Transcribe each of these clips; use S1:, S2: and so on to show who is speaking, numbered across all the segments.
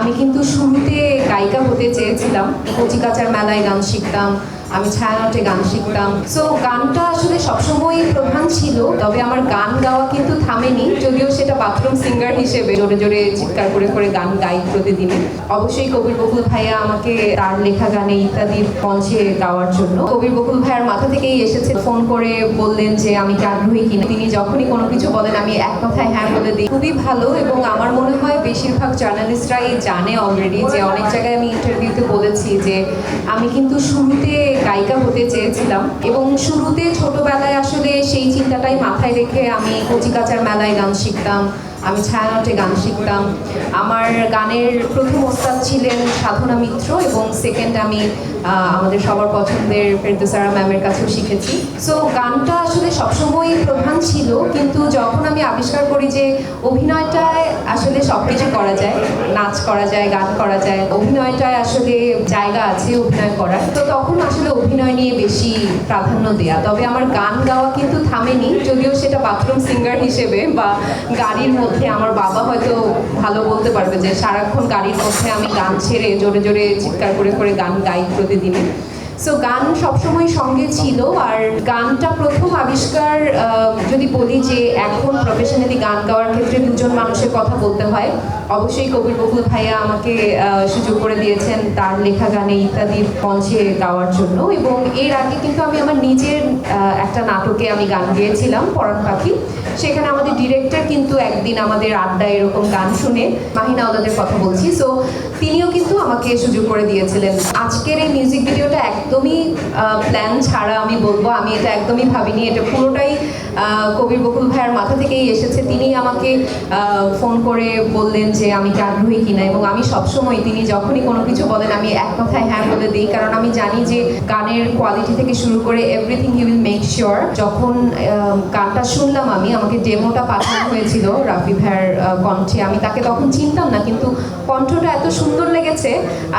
S1: আমি কিন্তু শুরুতে গায়িকা হতে চেয়েছিলাম। কচিকাচার মেলায় গান শিখতাম, আমি ছায়ানটে গান শিখতাম। সো গানটা আসলে সবসময় প্রধান ছিল, তবে আমার গান গাওয়া কিন্তু থামেনি, যদিও সেটা বাথরুম সিঙ্গার হিসেবে জোরে জোরে চিৎকার করে করে গান গাই প্রতিদিনই। অবশ্যই কবির বকুল ভাইয়া আমাকে তার লেখা গানে ইত্যাদির মঞ্চে গাওয়ার জন্য। কবির বকুল ভাইয়ার মাথা থেকেই এসেছে, ফোন করে বললেন যে আমি কি আগ্রহী কিনা। তিনি যখনই কোনো কিছু বলেন আমি এক কথায় হ্যাঁ বলে দিই। খুবই ভালো, এবং আমার মনে হয় বেশিরভাগ জার্নালিস্টরাই জানে অলরেডি, যে অনেক জায়গায় আমি ইন্টারভিউতে বলেছি যে আমি কিন্তু শুরুতে গায়িকা হতে চেয়েছিলাম, এবং শুরুতে ছোটবেলায় আসলে সেই চিন্তাটাই মাথায় রেখে আমি কচিকাচার মেলায় গান শিখতাম, আমি ছায়ানটে গান শিখতাম। আমার গানের প্রথম ওস্তাদ ছিলেন সাধনা মিত্র, এবং সেকেন্ড আমি আমাদের সবার পছন্দের ফেরদৌসারা ম্যামের কাছেও শিখেছি। সো গানটা আসলে সবসময় প্রধান ছিল, কিন্তু যখন আমি আবিষ্কার করি যে অভিনয়টায় আসলে সব কিছু করা যায়, নাচ করা যায়, গান করা যায়, অভিনয়টায় আসলে জায়গা আছে অভিনয় করার, তো তখন আসলে অভিনয় নিয়ে বেশি প্রাধান্য দেয়া। তবে আমার গান গাওয়া কিন্তু থামেনি, যদিও সেটা বাথরুম সিঙ্গার হিসেবে বা গাড়ির মধ্যে। আমার বাবা হয়তো ভালো বলতে পারবে যে সারাক্ষণ গাড়ির মধ্যে আমি গান ছেড়ে জোরে জোরে চিৎকার করে করে গান গাই প্রতিদিনই। সো গান সবসময় সঙ্গে ছিল। আর গানটা প্রথম আবিষ্কার যদি বলি যে এখন প্রফেশনালি গান গাওয়ার ক্ষেত্রে দুজন মানুষের কথা বলতে হয়, অবশ্যই কবির বকুল ভাইয়া আমাকে সুযোগ করে দিয়েছেন তার লেখা গানে ইত্যাদির মঞ্চে গাওয়ার জন্য। এবং এর আগে কিন্তু আমি আমার নিজের একটা নাটকে আমি গান গেয়েছিলাম, পরাণ পাখি। সেখানে আমাদের ডিরেক্টর কিন্তু একদিন আমাদের আড্ডায় এরকম গান শুনে, মাহিনা আওলাদের কথা বলছি, সো তিনিও কিন্তু আমাকে সুযোগ করে দিয়েছিলেন। আজকের এই মিউজিক ভিডিওটা একদমই প্ল্যান ছাড়া আমি বলবো, আমি এটা একদমই ভাবিনি, এটা পুরোটাই কবির বকুল ভাইয়ার মাথা থেকেই এসেছে। তিনি আমাকে ফোন করে বললেন যে আমি কি আগ্রহী কিনা, এবং আমি সবসময় তিনি যখনই কোনো কিছু বলেন আমি এক কথায় হ্যাঁ বলে দিই, কারণ আমি জানি যে গানের কোয়ালিটি থেকে শুরু করে everything he will make sure. যখন গানটা শুনলাম আমি, আমাকে ডেমোটা পাঠানো হয়েছিল রাফি ভাইয়ার কণ্ঠে, আমি তাকে তখন চিনতাম না, কিন্তু কণ্ঠটা এত সুন্দর লেগেছে।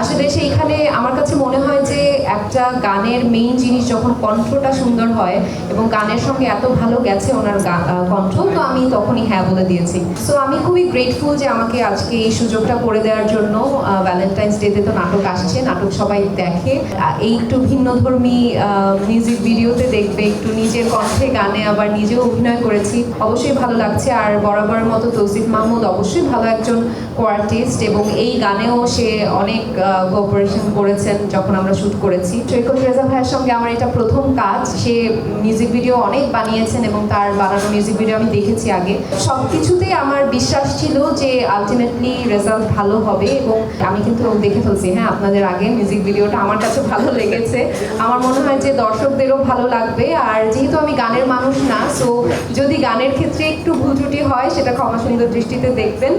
S1: আসলে সেইখানে আমার কাছে মনে হয় যে একটা গানের মেইন জিনিস যখন কণ্ঠটা সুন্দর হয়, এবং গানের সঙ্গে এত ভালো গেছে ওনার কণ্ঠ, তো আমি তখনই হ্যাঁ বলে দিয়েছি। সো আমি খুবই গ্রেটফুল যে আমাকে আজকে এই সুযোগটা করে দেওয়ার জন্য। ভ্যালেন্টাইন্স ডেতে তো নাটক আসছে, নাটক সবাই দেখে, এই একটু ভিন্নধর্মী মিউজিক ভিডিওতে দেখবে, একটু নিজের কণ্ঠে গানে আবার নিজেও অভিনয় করেছি, অবশ্যই ভালো লাগছে। আর বরাবরের মতো তৌসিফ মাহমুদ অবশ্যই ভালো একজন কোয়ার্টিস্ট, এবং এই গানেও সে অনেক কোঅপারেশন করেছেন যখন আমরা শ্যুট করেছি। সৈকত রেজা ভাইয়ের সঙ্গে আমার এটা প্রথম কাজ। সে মিউজিক ভিডিও অনেক বানিয়েছেন, এবং তার বানানো মিউজিক ভিডিও আমি দেখেছি আগে। সব কিছুতেই আমার বিশ্বাস ছিল যে আলটিমেটলি রেজাল্ট ভালো হবে, এবং আমি কিন্তু দেখে ফেলছি। হ্যাঁ, আপনাদের আগে মিউজিক ভিডিওটা আমার কাছে ভালো লেগেছে, আমার মনে হয় যে দর্শকদেরও ভালো লাগবে। আর যেহেতু আমি গানের মানুষ না, সো যদি গানের ক্ষেত্রে একটু ভুল ত্রুটি হয় সেটা ক্ষমা সুন্দর দৃষ্টিতে দেখবেন।